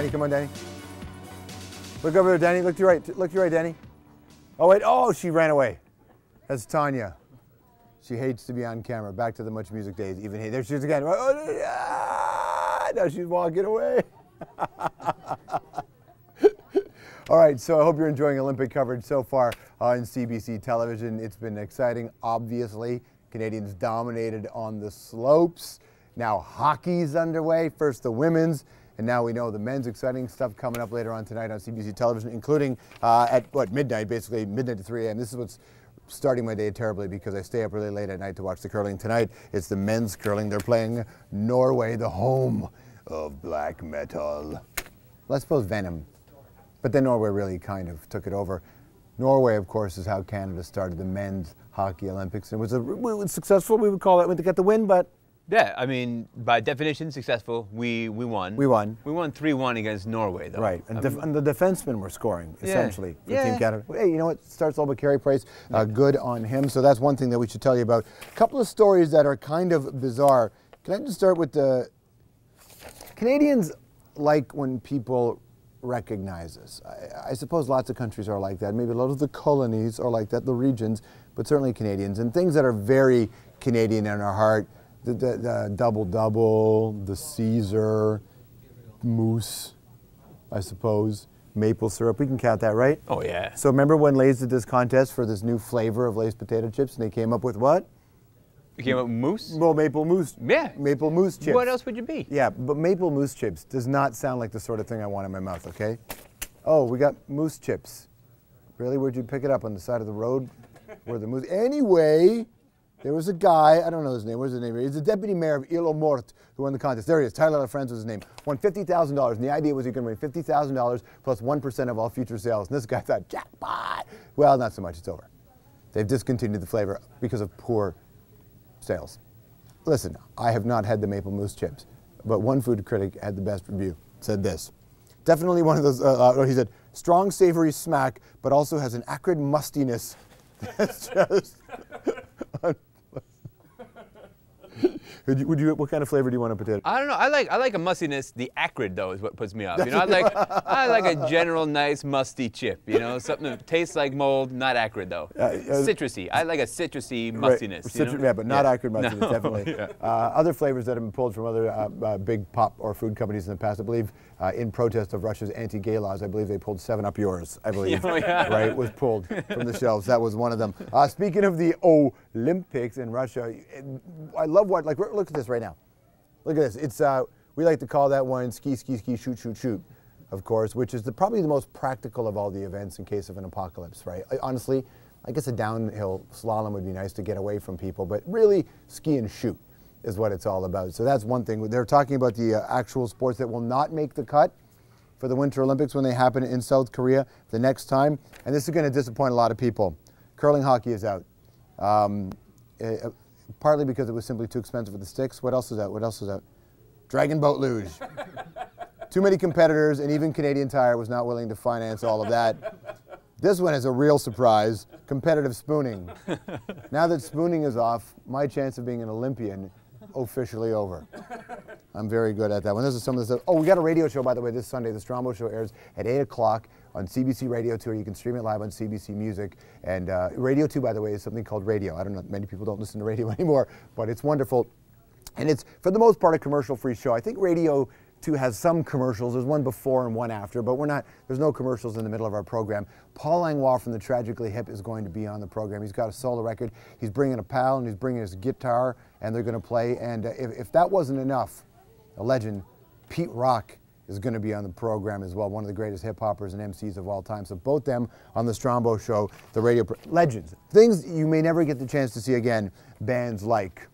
Danny, come on, Danny. Look over there, Danny. Look to your right. Look to your right, Danny. Oh, wait. Oh, she ran away. That's Tanya. She hates to be on camera. Back to the Much Music days. Even there she is again. Oh, now she's walking away. All right, so I hope you're enjoying Olympic coverage so far on CBC Television. It's been exciting, obviously. Canadians dominated on the slopes. Now hockey's underway, first the women's, and now we know the men's. Exciting stuff coming up later on tonight on CBC Television, including at midnight, basically midnight to 3 a.m. This is what's starting my day terribly because I stay up really late at night to watch the curling. Tonight, it's the men's curling. They're playing Norway, the home of black metal. Well, I suppose Venom. But then Norway really kind of took it over. Norway, of course, is how Canada started the men's hockey Olympics. It was successful, we would call it, to get the win, but... Yeah, I mean, by definition, successful. We won. We won. We won 3-1 against Norway, though. Right, and, and the defensemen were scoring, essentially, for Team Canada. Hey, you know what? Starts all but carry price. Good on him. So that's one thing that we should tell you about. A couple of stories that are kind of bizarre. Can I just start with the... Canadians like when people recognize us. I suppose lots of countries are like that. Maybe a lot of the colonies are like that, the regions, but certainly Canadians. And things that are very Canadian in our heart, the double-double, the Caesar, Moose, I suppose, maple syrup. We can count that, right? Oh, yeah. So remember when Lay's did this contest for this new flavor of Lay's potato chips, and they came up with what? You came up with moose? Well, maple mousse. Yeah. Maple mousse chips. What else would you be? Yeah, but maple mousse chips does not sound like the sort of thing I want in my mouth, okay? Oh, we got mousse chips. Really? Where'd you pick it up? On the side of the road? Where the mousse... Anyway, there was a guy, I don't know his name, where's his name? He's the deputy mayor of Île-aux-Mortes who won the contest. There he is, Tyler LaFrance was his name. Won $50,000, and the idea was he could win $50,000 plus 1% of all future sales. And this guy thought, jackpot! Well, not so much, it's over. They've discontinued the flavor because of poor sales. Listen, I have not had the maple mousse chips, but one food critic had the best review. Said this. Definitely one of those, he said, strong savory smack, but also has an acrid mustiness that's just what kind of flavor do you want on potato? I don't know. I like a mustiness. The acrid though is what puts me off. You know, I like a general nice musty chip. You know, something that tastes like mold, not acrid though. Citrusy. I like a citrusy mustiness. Right. You know? Yeah, but not acrid mustiness, no. definitely. Yeah. Other flavors that have been pulled from other big pop or food companies in the past, I believe, in protest of Russia's anti-gay laws, I believe they pulled 7-Up Yours. I believe, right, was pulled from the shelves. That was one of them. Speaking of the Olympics in Russia, I love what look at this right now. Look at this. It's we like to call that one ski, ski, ski, shoot, shoot, shoot, of course, which is probably the most practical of all the events in case of an apocalypse, right? Honestly, I guess a downhill slalom would be nice to get away from people, but really ski and shoot is what it's all about. So that's one thing. They're talking about the actual sports that will not make the cut for the Winter Olympics when they happen in South Korea the next time, and this is going to disappoint a lot of people. Curling hockey is out. Partly because it was simply too expensive for the sticks. What else is out? What else is out? Dragon Boat Luge. Too many competitors, and even Canadian Tire was not willing to finance all of that. This one is a real surprise, competitive spooning. Now that spooning is off, my chance of being an Olympian officially over. I'm very good at that one. This is some of the stuff. Oh, we got a radio show, by the way, this Sunday. The Strombo Show airs at 8 o'clock on CBC Radio 2, or you can stream it live on CBC Music. And Radio 2, by the way, is something called radio. I don't know, many people don't listen to radio anymore, but it's wonderful. And it's, for the most part, a commercial-free show. I think Radio 2 has some commercials. There's one before and one after, but there's no commercials in the middle of our program. Paul Langlois from the Tragically Hip is going to be on the program. He's got a solo record. He's bringing a pal, and he's bringing his guitar, and they're going to play. And if that wasn't enough, a legend, Pete Rock, is going to be on the program as well, one of the greatest hip-hoppers and MCs of all time. So both them on the Strombo Show, the radio legends. Things you may never get the chance to see again, bands like,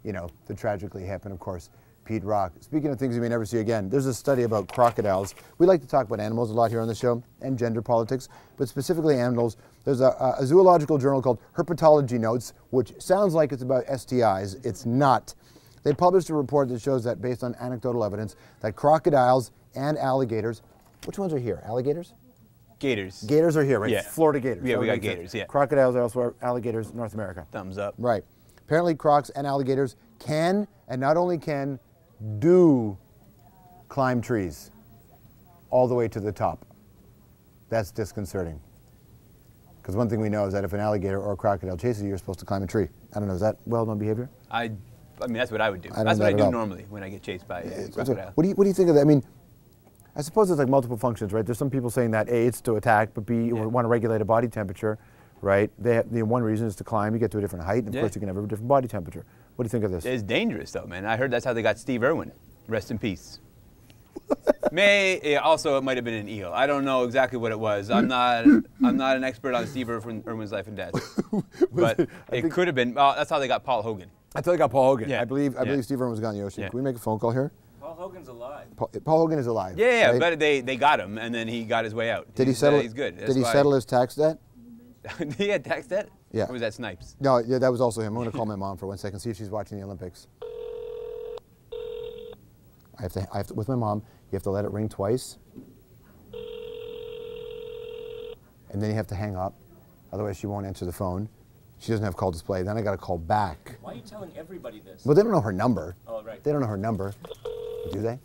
you know, the Tragically Hip, and of course, Pete Rock. Speaking of things you may never see again, there's a study about crocodiles. We like to talk about animals a lot here on the show, and gender politics, but specifically animals. There's a zoological journal called Herpetology Notes, which sounds like it's about STIs. It's not. They published a report that shows that, based on anecdotal evidence, that crocodiles and alligators, which ones are here? Alligators? Gators. Gators are here, right? Yeah. Florida gators. Yeah, we got gators, yeah. Crocodiles are elsewhere, alligators, North America. Thumbs up. Right. Apparently crocs and alligators can, and not only can, do climb trees. all the way to the top. That's disconcerting. Because one thing we know is that if an alligator or a crocodile chases you, you're supposed to climb a tree. I don't know, is that well-known behavior? I mean, that's what I would do. That's what I do normally when I get chased by a crocodile. What do you think of that? I mean, I suppose there's like multiple functions, right? There's some people saying that A, it's to attack, but B, you want to regulate a body temperature, right? One reason is to climb, you get to a different height, and of course you can have a different body temperature. What do you think of this? It's dangerous though, man. I heard that's how they got Steve Irwin. Rest in peace. Also, it might have been an eel. I don't know exactly what it was. I'm not an expert on Steve Irwin's life and death. But it could have been. That's how they got Paul Hogan. That's how they got Paul Hogan. Yeah. I believe Steve Irwin was gone in the ocean. Yeah. Can we make a phone call here? Paul Hogan's alive. Paul Hogan is alive. Yeah, right? but they got him, and then he got his way out. Did he settle? He's good. Did he settle his tax debt? He had tax debt? Yeah. Or was that Snipes? No, yeah, that was also him. I'm going to call my mom for 1 second, see if she's watching the Olympics. I have to, with my mom, you have to let it ring twice. And then you have to hang up. Otherwise, she won't answer the phone. She doesn't have call display. Then I got to call back. Why are you telling everybody this? Well, they don't know her number. Oh, right. They don't know her number. Do they?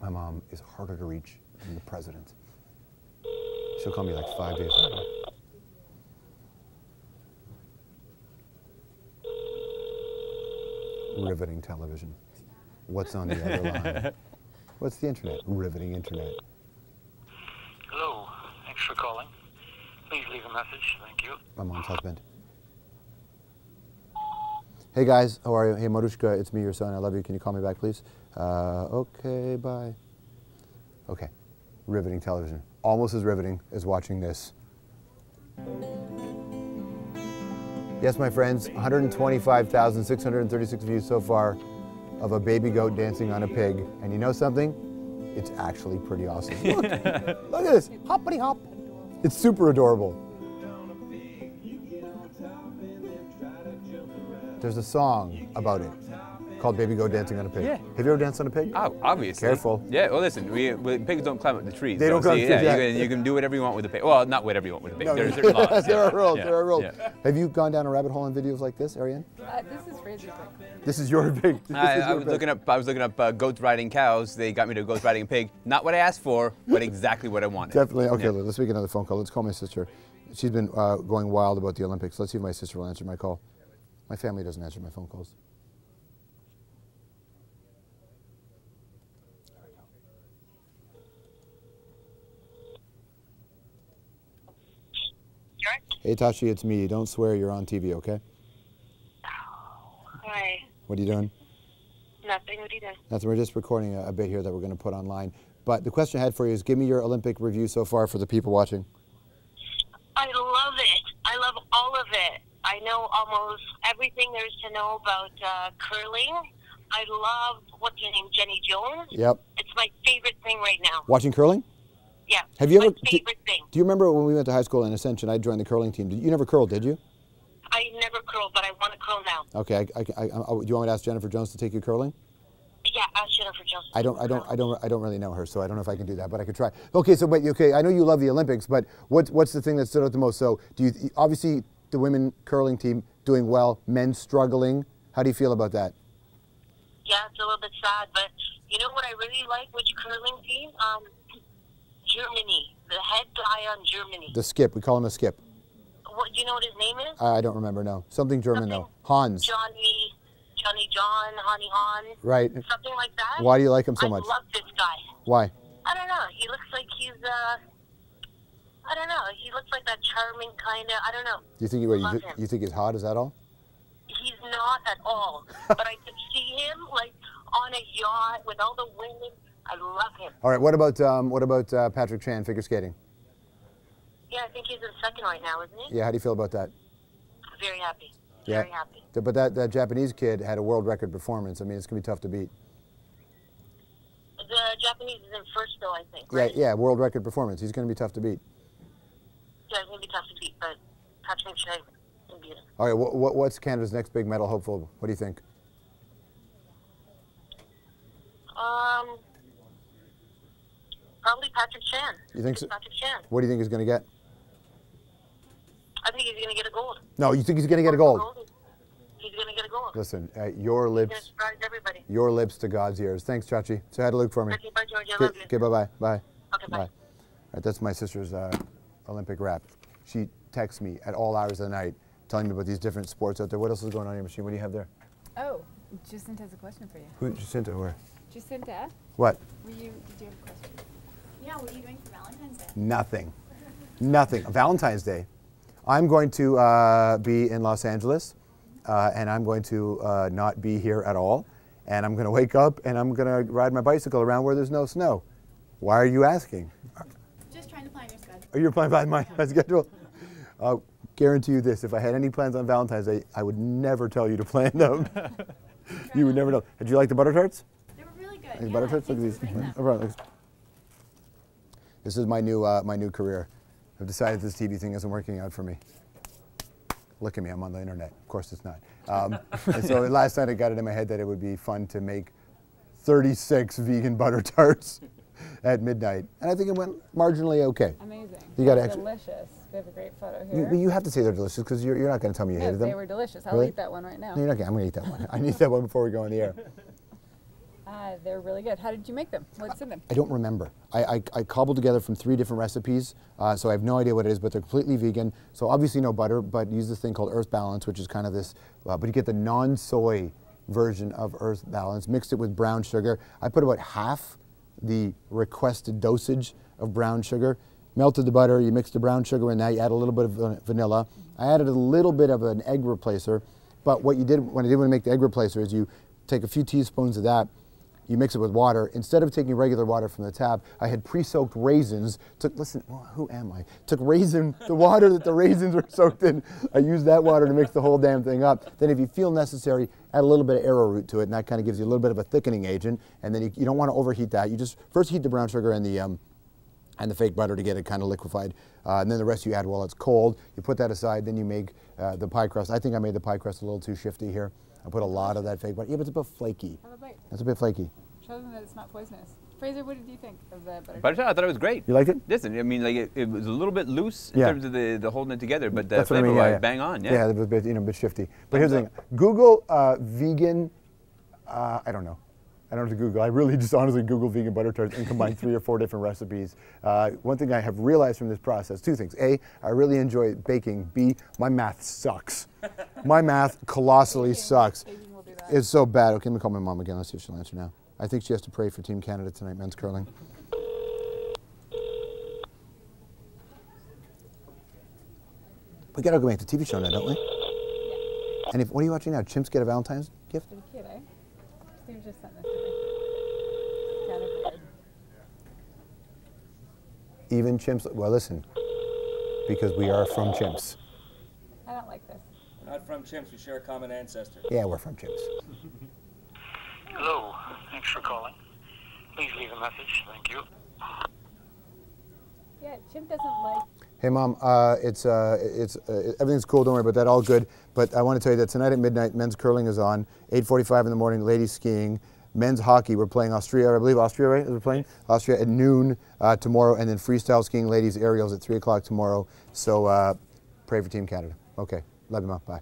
My mom is harder to reach than the president. She'll call me like 5 days later. Riveting television. What's on the other line? What's the internet? Riveting internet. Hello. Thanks for calling. Please leave a message. Thank you. My mom's husband. Hey guys, how are you? Hey Marushka, it's me, your son. I love you. Can you call me back, please? Okay, bye. Okay. Riveting television. Almost as riveting as watching this. Yes, my friends, 125,636 views so far of a baby goat dancing on a pig. And you know something? It's actually pretty awesome. Look, look at this, hoppity hop. It's super adorable. There's a song about it called Baby Goat Dancing on a Pig. Yeah. Have you ever danced on a pig? Oh, obviously. Careful. Yeah, well listen, pigs don't climb up the trees. They don't climb up the trees, yeah. You can do whatever you want with a pig. Well, not whatever you want with a pig. No, There are certain laws. there are rules, Yeah. there are rules. Yeah. Have you gone down a rabbit hole in videos like this, Ariane? This is Fraser's pick. This is your pig. I was looking up goats riding cows. They got me to goats riding a pig. Not what I asked for, but exactly what I wanted. Definitely. Okay, Yeah. let's make another phone call. Let's call my sister. She's been going wild about the Olympics. Let's see if my sister will answer my call. My family doesn't answer my phone calls. Hey Tashi, it's me. Don't swear, you're on TV, okay? Hi. What are you doing? Nothing. What are you doing? Nothing. We're just recording a bit here that we're going to put online. But the question I had for you is, give me your Olympic review so far for the people watching. I love it. I love all of it. I know almost everything there is to know about curling. I love, what's her name, Jenny Jones? Yep. It's my favorite thing right now. Watching curling? Yeah. Have you my ever? favorite thing. Do you remember when we went to high school in Ascension? I joined the curling team. You never curled, did you? I never curl, but I want to curl now. Okay. Do you want me to ask Jennifer Jones to take you curling? Yeah, ask Jennifer Jones. I don't really know her, so I don't know if I can do that, but I could try. Okay, so I know you love the Olympics, but what's the thing that stood out the most? So obviously the women curling team doing well, men struggling. How do you feel about that? Yeah, it's a little bit sad, but you know what I really like? Which curling team? Germany. The head guy on Germany. The skip. We call him a skip. What, do you know what his name is? I don't remember. No, something German though. Hans. Johnny John, Honey Han. Right. Something like that. Why do you like him so much? I love this guy. Why? I don't know. He looks like he's I don't know. He looks like that charming kind of. I don't know. You think you think he's hot? Is that all? He's not at all. But I could see him like on a yacht with all the women. I love him. All right. What about Patrick Chan, figure skating? Yeah, I think he's in second right now, isn't he? Yeah. How do you feel about that? Very happy. Yeah. Very happy. But that Japanese kid had a world record performance. I mean, it's gonna be tough to beat. The Japanese is in first, though, I think. Right? Yeah. World record performance. He's gonna be tough to beat. Yeah, it's gonna be tough to beat, but Patrick Chan can beat him. All right. What's Canada's next big medal hopeful? What do you think? Probably Patrick Chan. You think so? Patrick Chan. What do you think he's gonna get? I think he's gonna get a gold. No, you think he's gonna get a gold? He's gonna get a gold. Listen, your lips. You surprised everybody. Your lips to God's ears. Thanks, Chachi. Say hi to Luke for me. Okay, bye, George. I love you. Okay, bye-bye. Bye. Okay, bye. All right, that's my sister's Olympic rap. She texts me at all hours of the night telling me about these different sports out there. What else is going on in your machine? What do you have there? Oh, Jacinta has a question for you. Who, Jacinta, where? Jacinta, What? did you have a question? Yeah, what are you doing for Valentine's Day? Nothing. Nothing. Valentine's Day. I'm going to be in Los Angeles, and I'm going to not be here at all. And I'm going to wake up and I'm going to ride my bicycle around where there's no snow. Why are you asking? Just trying to plan your schedule. Are you planning my schedule? I'll guarantee you this, if I had any plans on Valentine's Day, I would never tell you to plan them. You would never know. Did you like the butter tarts? They were really good. Like butter tarts? Look at these. Oh, right, look. This is my new career. I've decided this TV thing isn't working out for me. Look at me, I'm on the internet. Of course it's not. And so last night I got it in my head that it would be fun to make 36 vegan butter tarts at midnight. And I think it went marginally okay. Amazing. You got delicious. We have a great photo here. You have to say they're delicious because you're not going to tell me you hated them. They were delicious. I'll Really? eat that one right now. No, you're not. I'm going to eat that one. I need that one before we go on the air. They're really good. How did you make them? What's in them? I don't remember. I cobbled together from 3 different recipes, so I have no idea what it is, but they're completely vegan. So obviously no butter, but use this thing called Earth Balance, which is kind of this, but you get the non-soy version of Earth Balance, mixed it with brown sugar. I put about half the requested dosage of brown sugar, melted the butter, you mix the brown sugar in that, you add a little bit of vanilla. I added a little bit of an egg replacer, but what you did when I make the egg replacer is you take a few teaspoons of that, you mix it with water. Instead of taking regular water from the tap, I had pre-soaked raisins. Listen, well, who am I? Took the water that the raisins were soaked in. I used that water to mix the whole damn thing up. Then if you feel necessary, add a little bit of arrowroot to it, and that kind of gives you a little bit of a thickening agent. And then you don't want to overheat that. You just first heat the brown sugar and the fake butter to get it kind of liquefied. And then the rest you add while it's cold. You put that aside, then you make the pie crust. I think I made the pie crust a little too shifty here. I put a lot of that fake butter. Yeah, but it's a bit flaky. Have a bite. It's a bit flaky. Show them that it's not poisonous. Fraser, what did you think of the butter? Butter tart, I thought it was great. You liked it? Listen, I mean, like it was a little bit loose in terms of the holding it together, but the That's what I flavor mean, was bang on. Yeah, yeah, it was a bit, a bit shifty. But here's the thing: Google vegan. I don't know. I don't have to Google. I really just honestly Google vegan butter tarts and combine 3 or 4 different recipes. One thing I have realized from this process: 2 things. A, I really enjoy baking. B, my math sucks. My math colossally sucks. It's so bad. Okay, let me call my mom again. Let's see if she'll answer now. I think she has to pray for Team Canada tonight, men's curling. We gotta go make the TV show now, don't we? Yeah. And what are you watching now? Chimps get a Valentine's gift? For the kid, eh? Steve just sent this to me. Kind of weird. Even chimps? Well, listen, because we are from chimps. I don't like this. We're not from chimps, we share a common ancestor. Yeah, we're from chimps. Hello, thanks for calling. Please leave a message, thank you. Yeah, Chimp doesn't like. Hey, Mom, everything's cool, don't worry about that, all good. But I want to tell you that tonight at midnight, men's curling is on, 8:45 in the morning, ladies skiing. Men's hockey, we're playing Austria, I believe Austria, right? We're playing Austria at noon tomorrow, and then freestyle skiing, ladies, aerials at 3 o'clock tomorrow. So pray for Team Canada. Okay, love you, Mom, bye.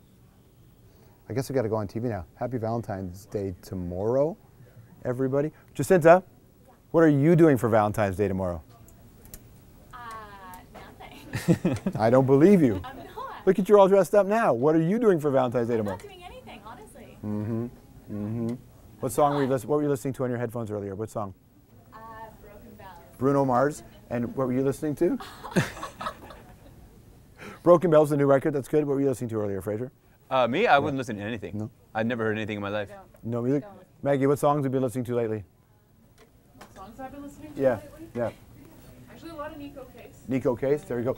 I guess we got to go on TV now. Happy Valentine's Day tomorrow, everybody. Jacinta, what are you doing for Valentine's Day tomorrow? Nothing. I don't believe you. I'm not. Look at you all dressed up now. What are you doing for Valentine's Day I'm tomorrow? not doing anything, honestly. Mm-hmm. Mm-hmm. What song what were you listening to on your headphones earlier? What song? Broken Bells. Bruno Mars. And what were you listening to? Broken Bells, the new record. That's good. What were you listening to earlier, Fraser? Me, I wouldn't listen to anything. No. I'd never heard anything in my life. No music? Maggie, what songs have you been listening to lately? What songs I've been listening to Yeah, lately? yeah. Actually, a lot of Nico Case. Nico Case, there you go.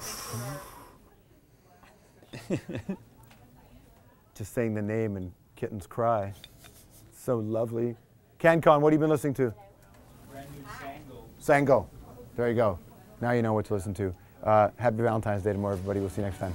Just saying the name and kittens cry. So lovely. CanCon, what have you been listening to? Brand new Sango. Sango. There you go. Now you know what to listen to. Happy Valentine's Day tomorrow, everybody. We'll see you next time.